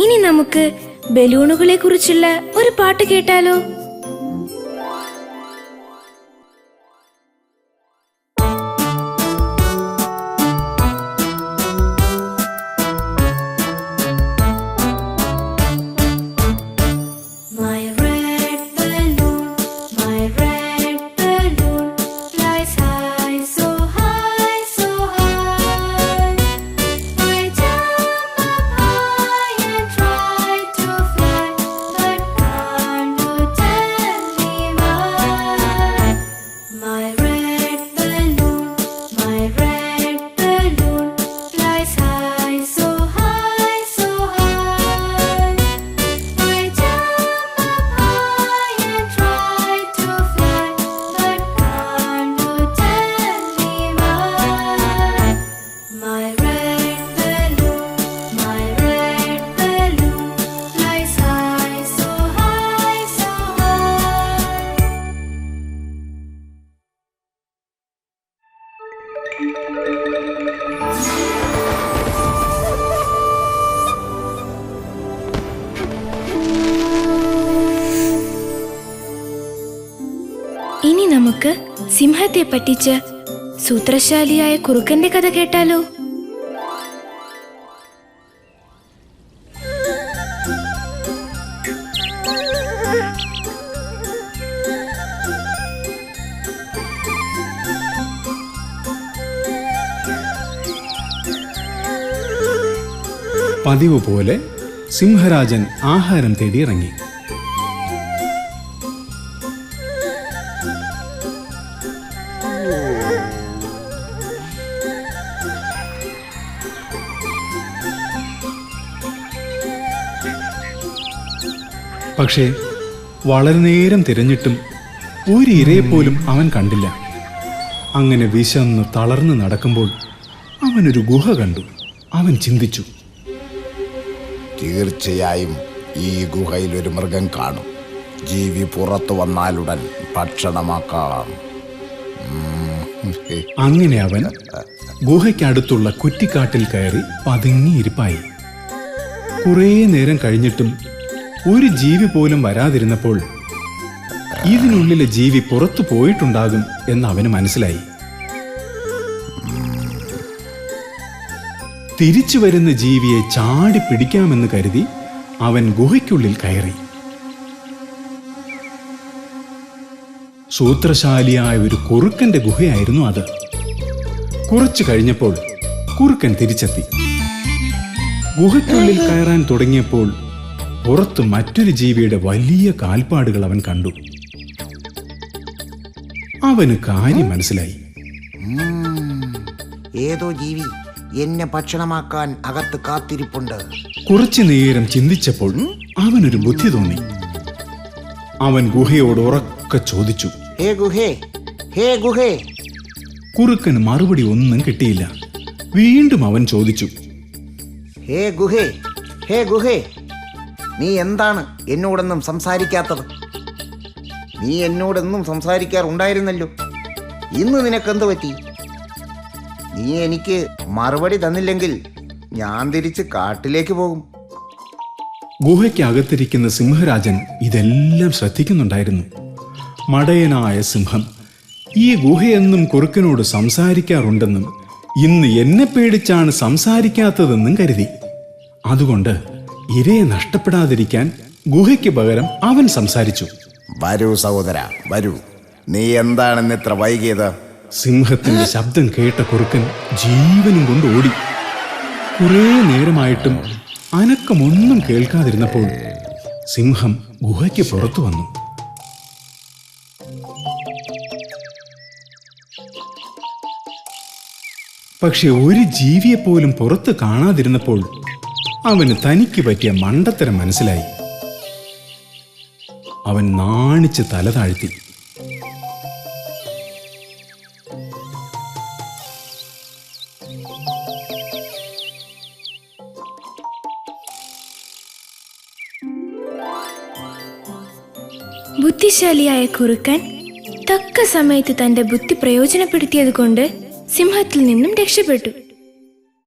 ഇനി നമുക്ക് ബലൂണുകളെ കുറിച്ചുള്ള ഒരു പാട്ട് കേട്ടാലോ? ഇനി നമുക്ക് സിംഹത്തെ പറ്റിച്ച് സൂത്രശാലിയായ കുറുക്കന്റെ കഥ കേട്ടാലോ? പതിവ് പോലെ സിംഹരാജൻ ആഹാരം തേടി ഇറങ്ങി. പക്ഷേ വളരെ നേരം തിരഞ്ഞിട്ടും ഒരു ഇരയെപ്പോലും അവൻ കണ്ടില്ല. അങ്ങനെ വിശന്ന് തളർന്ന് നടക്കുമ്പോൾ അവനൊരു ഗുഹ കണ്ടു. അവൻ ചിന്തിച്ചു, തീർച്ചയായും ഈ ഗുഹയിൽ ഒരു മൃഗം കാണും. ജീവി പുറത്തു വന്നാലുടൻ ഭക്ഷണമാക്കാം. അങ്ങനെ അവൻ ഗുഹയ്ക്കടുത്തുള്ള കുറ്റിക്കാട്ടിൽ കയറി പതുങ്ങിയിരിപ്പായി. കുറേ നേരം കഴിഞ്ഞിട്ടും ഒരു ജീവി പോലും വരാതിരുന്നപ്പോൾ ഇതിനുള്ളിലെ ജീവി പുറത്തു പോയിട്ടുണ്ടാകും എന്ന് അവന് മനസ്സിലായി. തിരിച്ചു വരുന്ന ജീവിയെ ചാടി പിടിക്കാമെന്ന് കരുതി അവൻ ഗുഹയ്ക്കുള്ളിൽ കയറി. സൂത്രശാലിയായ ഒരു കുറുക്കന്റെ ഗുഹയായിരുന്നു അത്. കുറച്ചു കഴിഞ്ഞപ്പോൾ കുറുക്കൻ തിരിച്ചെത്തി. ഗുഹയ്ക്കുള്ളിൽ കയറാൻ തുടങ്ങിയപ്പോൾ പുറത്ത് മറ്റൊരു ജീവിയുടെ വലിയ കാൽപ്പാടുകൾ അവൻ കണ്ടു. അവന് കാര്യം മനസ്സിലായി. ഏതോ ജീവി എന്നെ ഭക്ഷണമാക്കാൻ അകത്ത് കാത്തിരിപ്പുണ്ട്. കുറച്ചു നേരം ചിന്തിച്ചപ്പോൾ അവനൊരു ബുദ്ധി തോന്നി. അവൻ ഗുഹയോട് ഉറക്കെ ചോദിച്ചു, ഹേ ഗുഹേ, ഹേ ഗുഹേ. കുറുക്കന് മറുപടി ഒന്നും കിട്ടിയില്ല. വീണ്ടും അവൻ ചോദിച്ചു, ഹേ ഗുഹേ, ഹേ ഗുഹേ, നീ എന്താണ് എന്നോടൊന്നും സംസാരിക്കാത്തത്? നീ എന്നോടൊന്നും സംസാരിക്കാറുണ്ടായിരുന്നല്ലോ. ഇന്ന് നിനക്കെന്ത് പറ്റി? നീ എനിക്ക് മറുപടി തന്നില്ലെങ്കിൽ ഞാൻ തിരിച്ച് കാട്ടിലേക്ക് പോകും. ഗുഹയ്ക്കകത്തിരിക്കുന്ന സിംഹരാജൻ ഇതെല്ലാം ശ്രദ്ധിക്കുന്നുണ്ടായിരുന്നു. മടയനായ സിംഹം ഈ ഗുഹയെന്നും കുറുക്കനോട് സംസാരിക്കാറുണ്ടെന്നും ഇന്ന് എന്നെ പേടിച്ചാണ് സംസാരിക്കാത്തതെന്നും കരുതി. അതുകൊണ്ട് ഇരയെ നഷ്ടപ്പെടാതിരിക്കാൻ ഗുഹയ്ക്ക് പകരം അവൻ സംസാരിച്ചു. വരൂ സഹോദര, വരൂ. നീ എന്താണെന്ന് ഇത്ര വൈകിയത്? സിംഹത്തിന്റെ ശബ്ദം കേട്ട കുറുക്കൻ ജീവനും കൊണ്ട് ഓടി. കുറേ നേരമായിട്ടും അനക്കമൊന്നും കേൾക്കാതിരുന്നപ്പോൾ സിംഹം ഗുഹയ്ക്ക് പുറത്തു വന്നു. പക്ഷെ ഒരു ജീവിയെപ്പോലും പുറത്ത് കാണാതിരുന്നപ്പോൾ അവന് തനിക്ക് പറ്റിയ മണ്ടത്തരം മനസ്സിലായി. അവൻ നാണിച്ച് തല താഴ്ത്തി. ബുദ്ധിശാലിയായ കുറുക്കൻ തക്ക സമയത്ത് തന്റെ ബുദ്ധി പ്രയോജനപ്പെടുത്തിയത് കൊണ്ട് സിംഹത്തിൽ നിന്നും രക്ഷപ്പെട്ടു.